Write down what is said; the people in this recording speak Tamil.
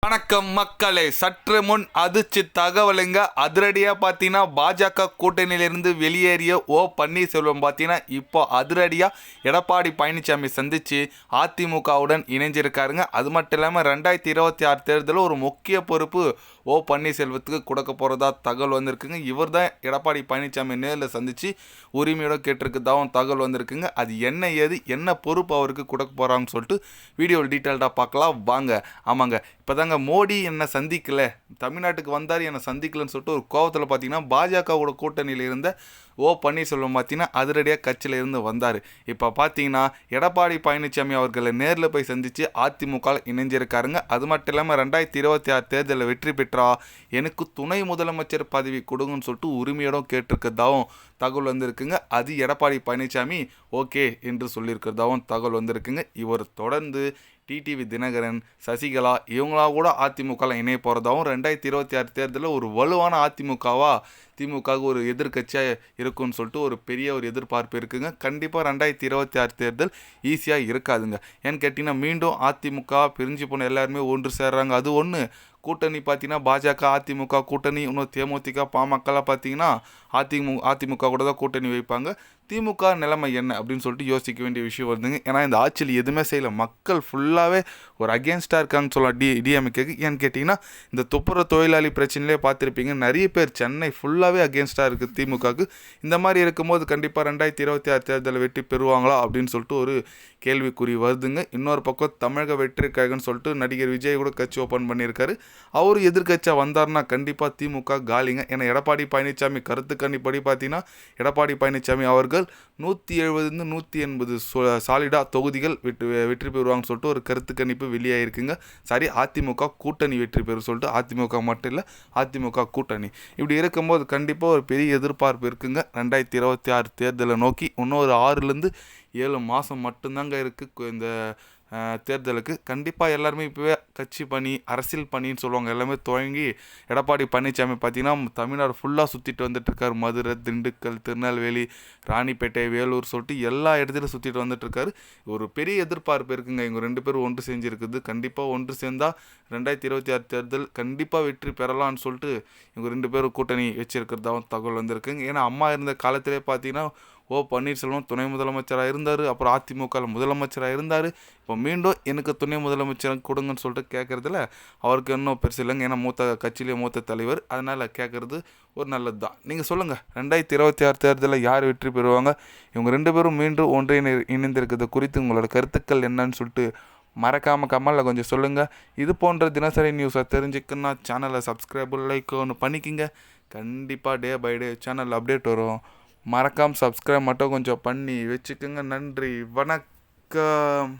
வணக்கம் மக்களே, சற்று முன் அதிர்ச்சி தகவலுங்க. அதிரடியாக பார்த்தீங்கன்னா பாஜக கூட்டணியிலிருந்து வெளியேறிய பன்னீர்செல்வம் பார்த்தீங்கன்னா இப்போ அதிரடியாக எடப்பாடி பழனிசாமி சந்தித்து அதிமுகவுடன் இணைஞ்சிருக்காருங்க. அது மட்டும் இல்லாமல் 2026 தேர்தலில் ஒரு முக்கிய பொறுப்பு பன்னீர்செல்வத்துக்கு கொடுக்க போகிறதா தகவல் வந்திருக்குங்க. இவர் தான் எடப்பாடி பழனிசாமி நேரில் சந்தித்து உரிமையோட கேட்டிருக்கதாகவும் தகவல் வந்திருக்குங்க. அது என்ன பொறுப்பு அவருக்கு கொடுக்க போகிறாங்கன்னு சொல்லிட்டு வீடியோவில் டீட்டெயில்டாக பார்க்கலாம் வாங்க. ஆமாங்க, இப்போ தாங்க மோடி என்னை சந்திக்கலை, தமிழ்நாட்டுக்கு வந்தார் என்னை சந்திக்கலன்னு சொல்லிட்டு ஒரு கோவத்தில் பார்த்தீங்கன்னா பாஜகவோட கூட்டணியில் இருந்த பன்னீர்செல்வம் பார்த்தீங்கன்னா அதிரடியாக கட்சியில் இருந்து வந்தார். இப்போ பார்த்தீங்கன்னா எடப்பாடி பழனிசாமி அவர்களை நேரில் போய் சந்தித்து அதிமுக இணைஞ்சிருக்காருங்க. அது மட்டும் இல்லாமல் 2026 தேர்தலில் வெற்றி பெற்றா எனக்கு துணை முதலமைச்சர் பதவி கொடுங்கன்னு சொல்லிட்டு உரிமையோட கேட்டிருக்கிறதாவும் தகவல் வந்திருக்குங்க. அது எடப்பாடி பழனிசாமி ஓகே என்று சொல்லியிருக்கிறதாவும் தகவல் வந்திருக்குங்க. இவர் தொடர்ந்து டிடிவி தினகரன், சசிகலா இவங்களா கூட அதிமுக இணைய போகிறதாகவும் 2026 தேர்தலில் ஒரு வலுவான திமுக ஒரு எதிர்கட்சியாக இருக்குன்னு சொல்லிட்டு ஒரு பெரிய ஒரு எதிர்பார்ப்பு இருக்குங்க. கண்டிப்பாக 2026 தேர்தல் ஈஸியாக இருக்காதுங்க. ஏன்னு கேட்டிங்கன்னா மீண்டும் அதிமுக பிரிஞ்சு போன எல்லாருமே ஒன்று சேர்றாங்க. அது ஒன்று கூட்டணி பார்த்தீங்கன்னா பாஜக அதிமுக கூட்டணி, இன்னும் தேமுதிக பாமகலாம் பார்த்தீங்கன்னா அதிமுக கூட தான் கூட்டணி வைப்பாங்க. திமுக நிலைமை என்ன அப்படின்னு சொல்லிட்டு யோசிக்க வேண்டிய விஷயம் வருதுங்க. ஏன்னா இந்த ஆட்சியில் எதுவுமே செய்யலை, மக்கள் ஃபுல்லாகவே ஒரு அகேன்ஸ்டாக இருக்காங்கன்னு சொல்லலாம் டிஎம்கேக்கு. ஏன்னு கேட்டிங்கன்னா இந்த துப்புர தொழிலாளி பிரச்சனையிலே பார்த்துருப்பீங்க, நிறைய பேர் சென்னை ஃபுல்லாகவே அகேன்ஸ்டாக இருக்குது திமுகவுக்கு. இந்த மாதிரி இருக்கும்போது கண்டிப்பாக 2026 தேர்தலில் வெற்றி பெறுவாங்களா அப்படின்னு சொல்லிட்டு ஒரு கேள்விக்குறி வருதுங்க. இன்னொரு பக்கம் தமிழக வெற்றி கழகம்னு சொல்லிட்டு நடிகர் விஜய் கூட கட்சி ஓப்பன் பண்ணியிருக்காரு. அவர் எதிர்கட்சியாக வந்தார்னா கண்டிப்பாக திமுக காலிங்க. ஏன்னா எடப்பாடி பழனிசாமி கருத்து கணிப்படி பார்த்தீங்கன்னா எடப்பாடி பழனிசாமி அவர்கள் 170 180 சாலிடா தொகுதிகள் வெற்றி பெறுவாங்கன்னு சொல்லிட்டு ஒரு கருத்து கணிப்பு வெளியாகிருக்குங்க. சரி, அதிமுக கூட்டணி வெற்றி பெறும் சொல்லிட்டு அதிமுக மட்டும் இல்லை, அதிமுக கூட்டணி இப்படி இருக்கும்போது கண்டிப்பாக ஒரு பெரிய எதிர்பார்ப்பு இருக்குங்க. 2026 தேர்தலை நோக்கி இன்னும் ஒரு 6-7 மாதம் மட்டும்தாங்க இருக்குது இந்த தேர்தலுக்கு. கண்டிப்பாக எல்லாருமே இப்போவே கட்சி பணி, அரசியல் பணின்னு சொல்லுவாங்க, எல்லாமே துவங்கி எடப்பாடி பழனிசாமி பார்த்தீங்கன்னா தமிழ்நாடு ஃபுல்லாக சுற்றிட்டு வந்துட்டுருக்காரு. மதுரை, திண்டுக்கல், திருநெல்வேலி, ராணிப்பேட்டை, வேலூர் சொல்லிட்டு எல்லா இடத்துலையும் சுற்றிட்டு வந்துட்டுருக்காரு. ஒரு பெரிய எதிர்பார்ப்பு இருக்குங்க. இவங்க 2 பேரும் ஒன்று செஞ்சுருக்குது. கண்டிப்பாக ஒன்று சேர்ந்தால் 2026 தேர்தல் கண்டிப்பாக வெற்றி பெறலான்னு சொல்லிட்டு இவங்க 2 பேரும் கூட்டணி வச்சுருக்கிறதாவும் தகவல் வந்திருக்குங்க. ஏன்னா அம்மா இருந்த காலத்திலே பார்த்தீங்கன்னா பன்னீர்செல்வம் துணை முதலமைச்சராக இருந்தார், அப்புறம் அதிமுகவில் முதலமைச்சராக இருந்தார். இப்போ மீண்டும் எனக்கு துணை முதலமைச்சர் கொடுங்கன்னு சொல்லிட்டு கேட்குறதுல அவருக்கு இன்னும் பெருசு இல்லைங்க. ஏன்னா கட்சியிலே மூத்த தலைவர், அதனால் கேட்குறது ஒரு நல்லது தான். நீங்கள் சொல்லுங்கள், 2026 தேர்தலில் யார் வெற்றி பெறுவாங்க? இவங்க 2 பேரும் மீண்டும் ஒன்றை இணைந்திருக்கிறது குறித்து உங்களோட கருத்துக்கள் என்னன்னு சொல்லிட்டு மறக்காமல் கமெண்டில் கொஞ்சம் சொல்லுங்கள். இது போன்ற தினசரி நியூஸை தெரிஞ்சுக்கணுன்னா சேனலை சப்ஸ்கிரைப் லைக் ஒன்று பண்ணிக்கிங்க. கண்டிப்பாக day by day channel update வரும். மறக்காமல் சப்ஸ்கிரைப் மட்டும் கொஞ்சம் பண்ணி வச்சுக்கோங்க. நன்றி, வணக்கம்.